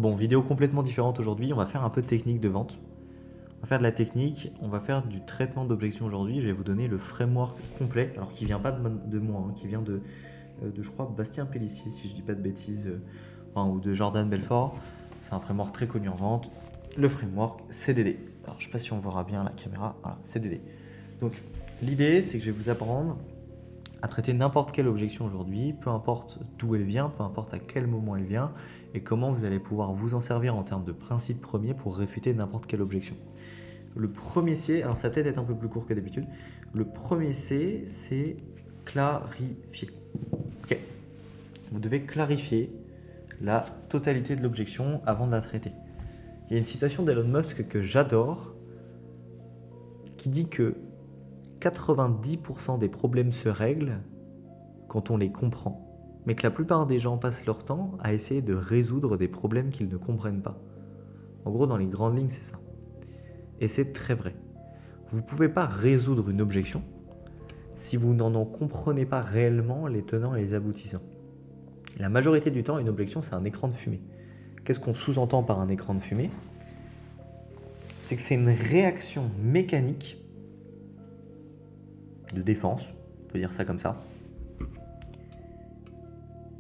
Bon, vidéo complètement différente aujourd'hui, on va faire un peu de technique de vente. On va faire de la technique, on va faire du traitement d'objections aujourd'hui. Je vais vous donner le framework complet, alors qui vient pas de moi, qui vient de, je crois, Bastien Pellissier, si je dis pas de bêtises, ou de Jordan Belfort. C'est un framework très connu en vente. Le framework CDD. Alors, je sais pas si on verra bien la caméra. Voilà, CDD. Donc, l'idée, c'est que je vais vous apprendre à traiter n'importe quelle objection aujourd'hui, peu importe d'où elle vient, peu importe à quel moment elle vient, et comment vous allez pouvoir vous en servir en termes de principe premier pour réfuter n'importe quelle objection. Le premier C, alors ça va peut-être être un peu plus court que d'habitude, le premier C, c'est clarifier. Ok. Vous devez clarifier la totalité de l'objection avant de la traiter. Il y a une citation d'Elon Musk que j'adore, qui dit que 90% des problèmes se règlent quand on les comprend, mais que la plupart des gens passent leur temps à essayer de résoudre des problèmes qu'ils ne comprennent pas. En gros, dans les grandes lignes, c'est ça. Et c'est très vrai. Vous ne pouvez pas résoudre une objection si vous n'en comprenez pas réellement les tenants et les aboutissants. La majorité du temps, une objection, c'est un écran de fumée. Qu'est-ce qu'on sous-entend par un écran de fumée ? C'est que c'est une réaction mécanique de défense, on peut dire ça comme ça,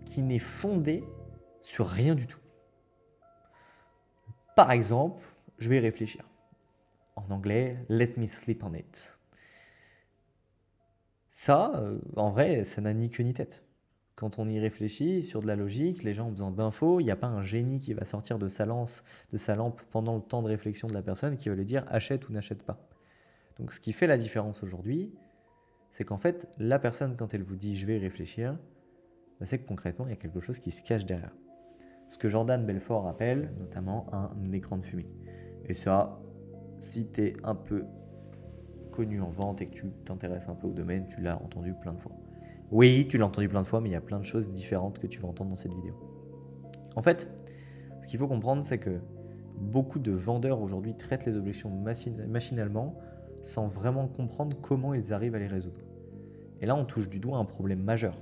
qui n'est fondée sur rien du tout. Par exemple, je vais y réfléchir. En anglais, let me sleep on it. Ça, en vrai, ça n'a ni queue ni tête. Quand on y réfléchit, sur de la logique, les gens ont besoin d'infos, il n'y a pas un génie qui va sortir de sa lampe pendant le temps de réflexion de la personne qui va lui dire achète ou n'achète pas. Donc ce qui fait la différence aujourd'hui, c'est qu'en fait, la personne, quand elle vous dit je vais y réfléchir, c'est que concrètement, il y a quelque chose qui se cache derrière. Ce que Jordan Belfort appelle notamment un écran de fumée. Et ça, si tu es un peu connu en vente et que tu t'intéresses un peu au domaine, tu l'as entendu plein de fois. Oui, tu l'as entendu plein de fois, mais il y a plein de choses différentes que tu vas entendre dans cette vidéo. En fait, ce qu'il faut comprendre, c'est que beaucoup de vendeurs aujourd'hui traitent les objections machinalement sans vraiment comprendre comment ils arrivent à les résoudre. Et là, on touche du doigt un problème majeur.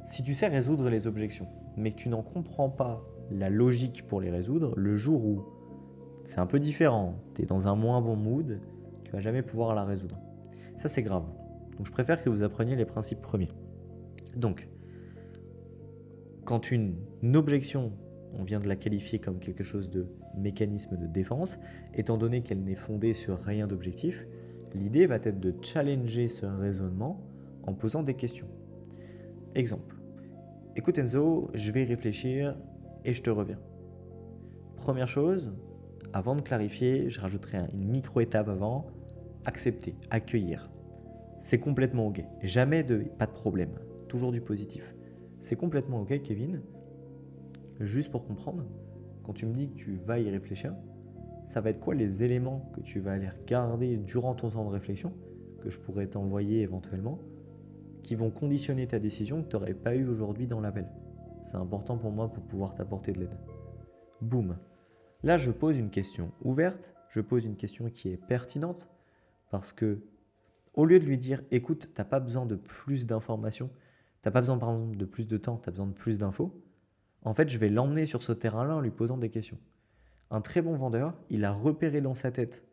Si tu sais résoudre les objections, mais que tu n'en comprends pas la logique pour les résoudre, le jour où c'est un peu différent, tu es dans un moins bon mood, tu vas jamais pouvoir la résoudre. Ça, c'est grave. Donc, je préfère que vous appreniez les principes premiers. Donc, quand une objection, on vient de la qualifier comme quelque chose de mécanisme de défense, étant donné qu'elle n'est fondée sur rien d'objectif, l'idée va être de challenger ce raisonnement en posant des questions. Exemple. Écoute Enzo, je vais y réfléchir et je te reviens. Première chose, avant de clarifier, je rajouterai une micro-étape avant. Accepter, accueillir. C'est complètement ok. Jamais pas de problème. Toujours du positif. C'est complètement ok, Kevin. Juste pour comprendre, quand tu me dis que tu vas y réfléchir, ça va être quoi les éléments que tu vas aller regarder durant ton temps de réflexion, que je pourrais t'envoyer éventuellement, qui vont conditionner ta décision que tu n'aurais pas eu aujourd'hui dans l'appel. C'est important pour moi pour pouvoir t'apporter de l'aide. Boum. Là, je pose une question ouverte, je pose une question qui est pertinente, parce que au lieu de lui dire « écoute, tu n'as pas besoin de plus d'informations, tu n'as pas besoin par exemple de plus de temps, tu as besoin de plus d'infos », en fait, je vais l'emmener sur ce terrain-là en lui posant des questions. Un très bon vendeur, il a repéré dans sa tête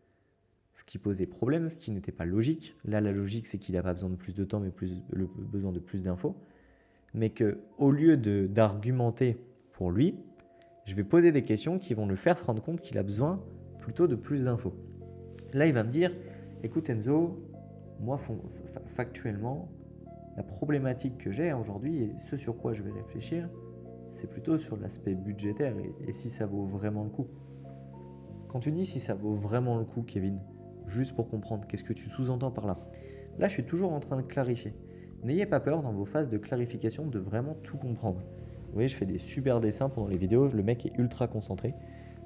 ce qui posait problème, ce qui n'était pas logique. Là, la logique, c'est qu'il n'a pas besoin de plus de temps, mais besoin de plus d'infos. Mais qu'au lieu d'argumenter pour lui, je vais poser des questions qui vont le faire se rendre compte qu'il a besoin plutôt de plus d'infos. Là, il va me dire, écoute Enzo, moi, factuellement, la problématique que j'ai aujourd'hui et ce sur quoi je vais réfléchir, c'est plutôt sur l'aspect budgétaire et si ça vaut vraiment le coup. Quand tu dis si ça vaut vraiment le coup, Kevin, juste pour comprendre, qu'est-ce que tu sous-entends par là ? Là, je suis toujours en train de clarifier. N'ayez pas peur dans vos phases de clarification de vraiment tout comprendre. Vous voyez, je fais des super dessins pendant les vidéos, le mec est ultra concentré.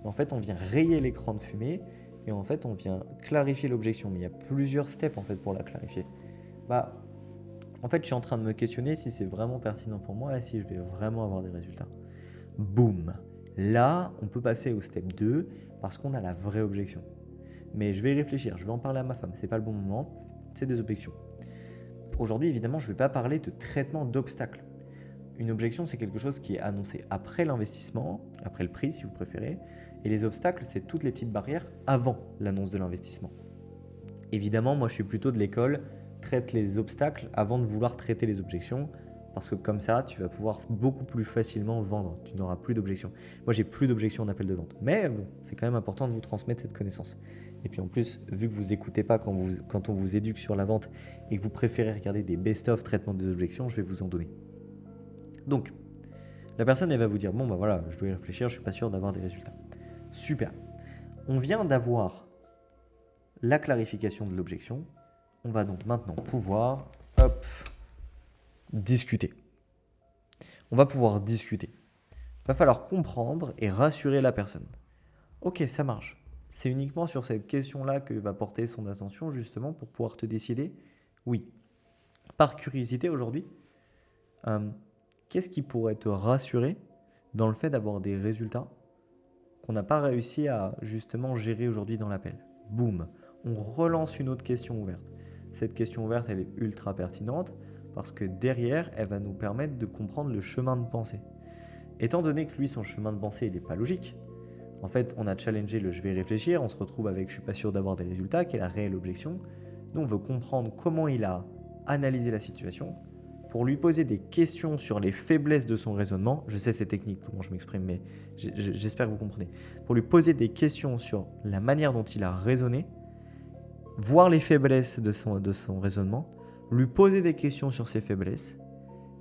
En fait, on vient rayer l'écran de fumée et en fait, on vient clarifier l'objection. Mais il y a plusieurs steps en fait pour la clarifier. En fait, je suis en train de me questionner si c'est vraiment pertinent pour moi et si je vais vraiment avoir des résultats. Boum. Là, on peut passer au step 2 parce qu'on a la vraie objection. Mais je vais y réfléchir, je vais en parler à ma femme, c'est pas le bon moment, c'est des objections. Aujourd'hui, évidemment, je ne vais pas parler de traitement d'obstacles. Une objection, c'est quelque chose qui est annoncé après l'investissement, après le prix si vous préférez, et les obstacles, c'est toutes les petites barrières avant l'annonce de l'investissement. Évidemment, moi je suis plutôt de l'école, traite les obstacles avant de vouloir traiter les objections, parce que comme ça, tu vas pouvoir beaucoup plus facilement vendre, tu n'auras plus d'objections. Moi j'ai plus d'objections en appel de vente, mais bon, c'est quand même important de vous transmettre cette connaissance. Et puis en plus, vu que vous n'écoutez pas quand on vous éduque sur la vente et que vous préférez regarder des best-of traitement des objections, je vais vous en donner. Donc, la personne, elle va vous dire, bon, bah voilà, je dois y réfléchir, je suis pas sûr d'avoir des résultats. Super. On vient d'avoir la clarification de l'objection. On va donc maintenant pouvoir, discuter. On va pouvoir discuter. Il va falloir comprendre et rassurer la personne. Ok, ça marche. C'est uniquement sur cette question-là que va porter son attention, justement, pour pouvoir te décider. Oui. Par curiosité, aujourd'hui, qu'est-ce qui pourrait te rassurer dans le fait d'avoir des résultats qu'on n'a pas réussi à justement gérer aujourd'hui dans l'appel? Boum, on relance une autre question ouverte. Cette question ouverte, elle est ultra pertinente parce que derrière, elle va nous permettre de comprendre le chemin de pensée. Étant donné que lui, son chemin de pensée, il n'est pas logique, en fait, on a challengé le je vais réfléchir, on se retrouve avec je suis pas sûr d'avoir des résultats, qui est la réelle objection. Nous, on veut comprendre comment il a analysé la situation pour lui poser des questions sur les faiblesses de son raisonnement. Je sais c'est technique comment je m'exprime, mais j'espère que vous comprenez. Pour lui poser des questions sur la manière dont il a raisonné, voir les faiblesses de son raisonnement, lui poser des questions sur ses faiblesses,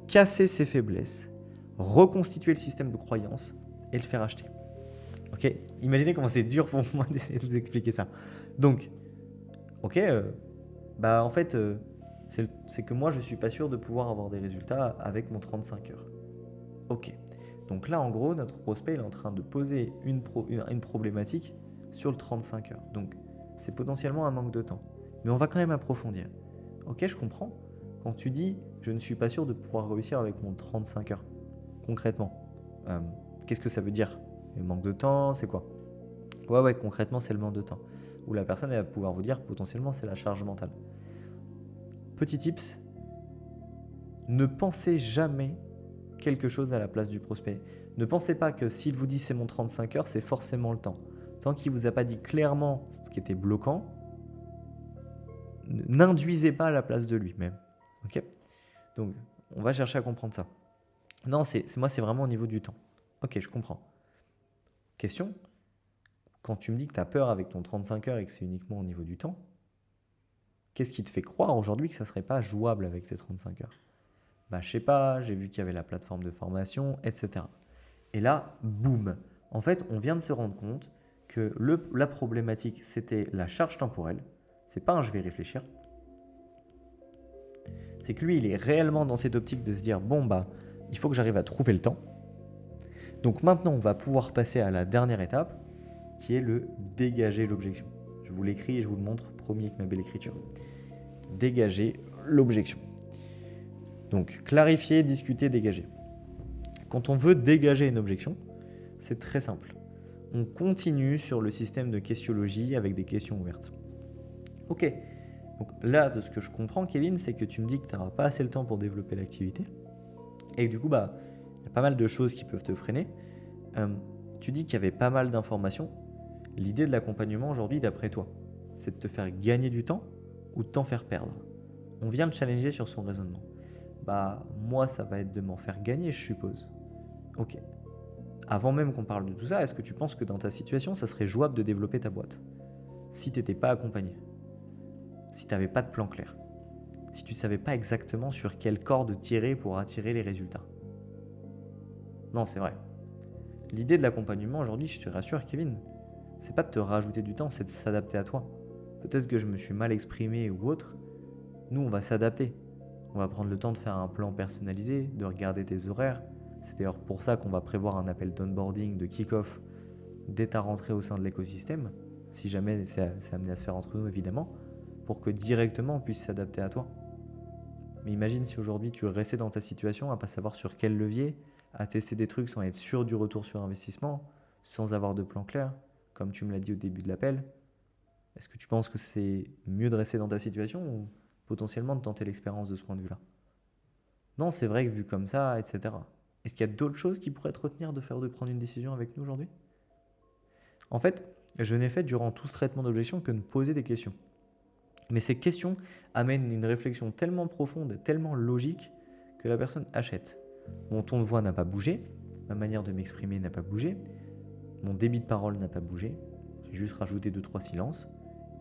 casser ses faiblesses, reconstituer le système de croyance et le faire acheter. Ok, imaginez comment c'est dur pour moi d'essayer de vous expliquer ça. Donc, ok, en fait, c'est que moi, je ne suis pas sûr de pouvoir avoir des résultats avec mon 35 heures. Ok, donc là, en gros, notre prospect il est en train de poser une problématique sur le 35 heures. Donc, c'est potentiellement un manque de temps. Mais on va quand même approfondir. Ok, je comprends. Quand tu dis « je ne suis pas sûr de pouvoir réussir avec mon 35 heures », concrètement, qu'est-ce que ça veut dire? Le manque de temps, c'est quoi? Ouais, concrètement, c'est le manque de temps. Où la personne, elle va pouvoir vous dire potentiellement, c'est la charge mentale. Petit tips, ne pensez jamais quelque chose à la place du prospect. Ne pensez pas que s'il vous dit c'est mon 35 heures, c'est forcément le temps. Tant qu'il ne vous a pas dit clairement ce qui était bloquant, n'induisez pas à la place de lui-même. Ok? Donc, on va chercher à comprendre ça. Non, moi, c'est vraiment au niveau du temps. Ok, je comprends. Question, quand tu me dis que tu as peur avec ton 35 heures et que c'est uniquement au niveau du temps, qu'est-ce qui te fait croire aujourd'hui que ça ne serait pas jouable avec tes 35 heures? Je sais pas, j'ai vu qu'il y avait la plateforme de formation, etc. Et là, boum. En fait, on vient de se rendre compte que la problématique, c'était la charge temporelle. C'est pas un je vais réfléchir. C'est que lui, il est réellement dans cette optique de se dire, il faut que j'arrive à trouver le temps. Donc maintenant, on va pouvoir passer à la dernière étape, qui est le dégager l'objection. Je vous l'écris et je vous le montre, promis avec ma belle écriture. Dégager l'objection. Donc, clarifier, discuter, dégager. Quand on veut dégager une objection, c'est très simple. On continue sur le système de questiologie avec des questions ouvertes. Ok, donc là, de ce que je comprends, Kevin, c'est que tu me dis que tu n'auras pas assez le temps pour développer l'activité. Et que du coup, il y a pas mal de choses qui peuvent te freiner. Tu dis qu'il y avait pas mal d'informations. L'idée de l'accompagnement aujourd'hui, d'après toi, c'est de te faire gagner du temps ou de t'en faire perdre. On vient le challenger sur son raisonnement. Moi, ça va être de m'en faire gagner, je suppose. Ok. Avant même qu'on parle de tout ça, est-ce que tu penses que dans ta situation, ça serait jouable de développer ta boîte? Si tu n'étais pas accompagné, si tu n'avais pas de plan clair, si tu ne savais pas exactement sur quelle corde tirer pour attirer les résultats. Non, c'est vrai. L'idée de l'accompagnement aujourd'hui, je te rassure, Kevin, c'est pas de te rajouter du temps, c'est de s'adapter à toi. Peut-être que je me suis mal exprimé ou autre. Nous, on va s'adapter. On va prendre le temps de faire un plan personnalisé, de regarder tes horaires. C'est d'ailleurs pour ça qu'on va prévoir un appel d'onboarding, de kick-off dès ta rentrée au sein de l'écosystème, si jamais c'est amené à se faire entre nous évidemment, pour que directement on puisse s'adapter à toi. Mais imagine si aujourd'hui tu restais dans ta situation à pas savoir sur quel levier, à tester des trucs sans être sûr du retour sur investissement, sans avoir de plan clair, comme tu me l'as dit au début de l'appel. Est-ce que tu penses que c'est mieux de rester dans ta situation ou potentiellement de tenter l'expérience de ce point de vue-là? Non, c'est vrai que vu comme ça, etc. Est-ce qu'il y a d'autres choses qui pourraient te retenir de prendre une décision avec nous aujourd'hui? En fait, je n'ai fait durant tout ce traitement d'objection que de poser des questions. Mais ces questions amènent une réflexion tellement profonde, tellement logique, que la personne achète. Mon ton de voix n'a pas bougé, ma manière de m'exprimer n'a pas bougé, mon débit de parole n'a pas bougé, j'ai juste rajouté 2-3 silences,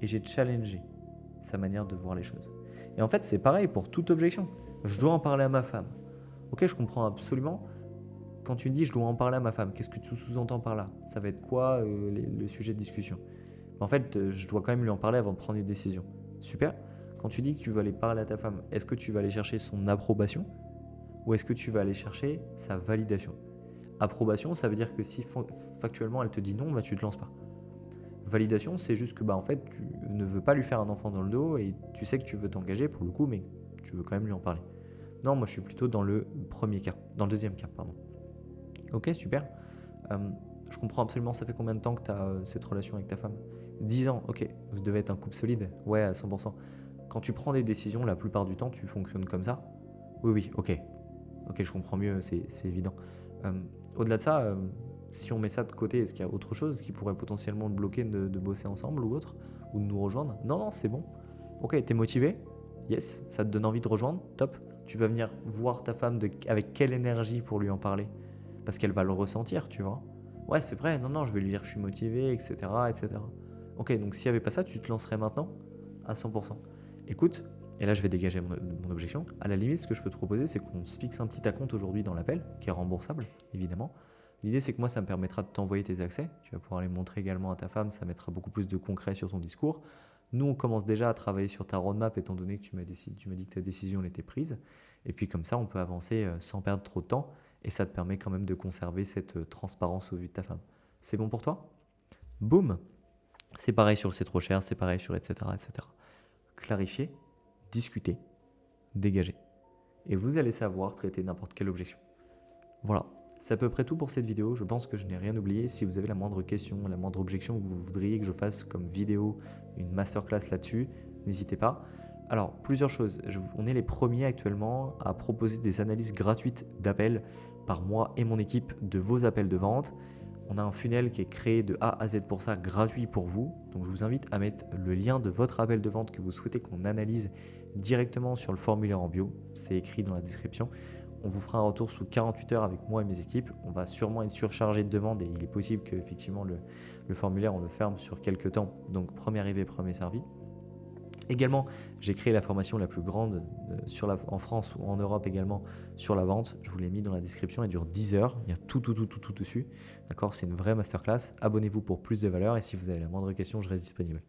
et j'ai challengé sa manière de voir les choses. Et en fait, c'est pareil pour toute objection. Je dois en parler à ma femme. Ok, je comprends absolument. Quand tu me dis je dois en parler à ma femme, qu'est-ce que tu sous-entends par là? Ça va être quoi le sujet de discussion? En fait, je dois quand même lui en parler avant de prendre une décision. Super. Quand tu dis que tu vas aller parler à ta femme, est-ce que tu vas aller chercher son approbation ou est-ce que tu vas aller chercher sa validation? Approbation, ça veut dire que si factuellement elle te dit non, bah, tu ne te lances pas. Validation, c'est juste que en fait, tu ne veux pas lui faire un enfant dans le dos et tu sais que tu veux t'engager pour le coup, mais tu veux quand même lui en parler. Non, moi je suis plutôt dans le premier cas, dans le deuxième cas, pardon. Ok, super. Je comprends absolument, ça fait combien de temps que tu as cette relation avec ta femme? 10 ans, ok. Vous devez être un couple solide? Ouais, à 100%. Quand tu prends des décisions, la plupart du temps, tu fonctionnes comme ça? Oui, oui, ok. Ok, je comprends mieux, c'est évident. Euh, Au-delà de ça, si on met ça de côté, est-ce qu'il y a autre chose qui pourrait potentiellement te bloquer de bosser ensemble ou autre? Ou de nous rejoindre? Non, non, c'est bon. Ok, t'es motivé? Yes, ça te donne envie de rejoindre? Top. Tu vas venir voir ta femme avec quelle énergie pour lui en parler? Parce qu'elle va le ressentir, tu vois. Ouais, c'est vrai, non, non, je vais lui dire que je suis motivé, etc., etc. Ok, donc s'il n'y avait pas ça, tu te lancerais maintenant à 100%. Écoute, et là je vais dégager mon objection, à la limite, ce que je peux te proposer, c'est qu'on se fixe un petit acompte aujourd'hui dans l'appel, qui est remboursable, évidemment. L'idée, c'est que moi, ça me permettra de t'envoyer tes accès. Tu vas pouvoir les montrer également à ta femme, ça mettra beaucoup plus de concret sur ton discours. Nous, on commence déjà à travailler sur ta roadmap, étant donné que tu m'as dit que ta décision était prise. Et puis comme ça, on peut avancer sans perdre trop de temps et ça te permet quand même de conserver cette transparence au vu de ta femme. C'est bon pour toi? Boum. C'est pareil sur le c'est trop cher, c'est pareil sur etc., etc. Clarifier, discuter, dégager. Et vous allez savoir traiter n'importe quelle objection. Voilà, c'est à peu près tout pour cette vidéo. Je pense que je n'ai rien oublié. Si vous avez la moindre question, la moindre objection que vous voudriez que je fasse comme vidéo, une masterclass là-dessus, n'hésitez pas. Alors, plusieurs choses. On est les premiers actuellement à proposer des analyses gratuites d'appels par moi et mon équipe de vos appels de vente. On a un funnel qui est créé de A à Z pour ça, gratuit pour vous. Donc je vous invite à mettre le lien de votre appel de vente que vous souhaitez qu'on analyse directement sur le formulaire en bio. C'est écrit dans la description. On vous fera un retour sous 48 heures avec moi et mes équipes. On va sûrement être surchargé de demandes et il est possible qu'effectivement le formulaire, on le ferme sur quelques temps. Donc premier arrivé, premier servi. Également, j'ai créé la formation la plus grande en France ou en Europe également sur la vente. Je vous l'ai mis dans la description, elle dure 10 heures. Il y a tout dessus. D'accord, c'est une vraie masterclass. Abonnez-vous pour plus de valeur et si vous avez la moindre question, je reste disponible.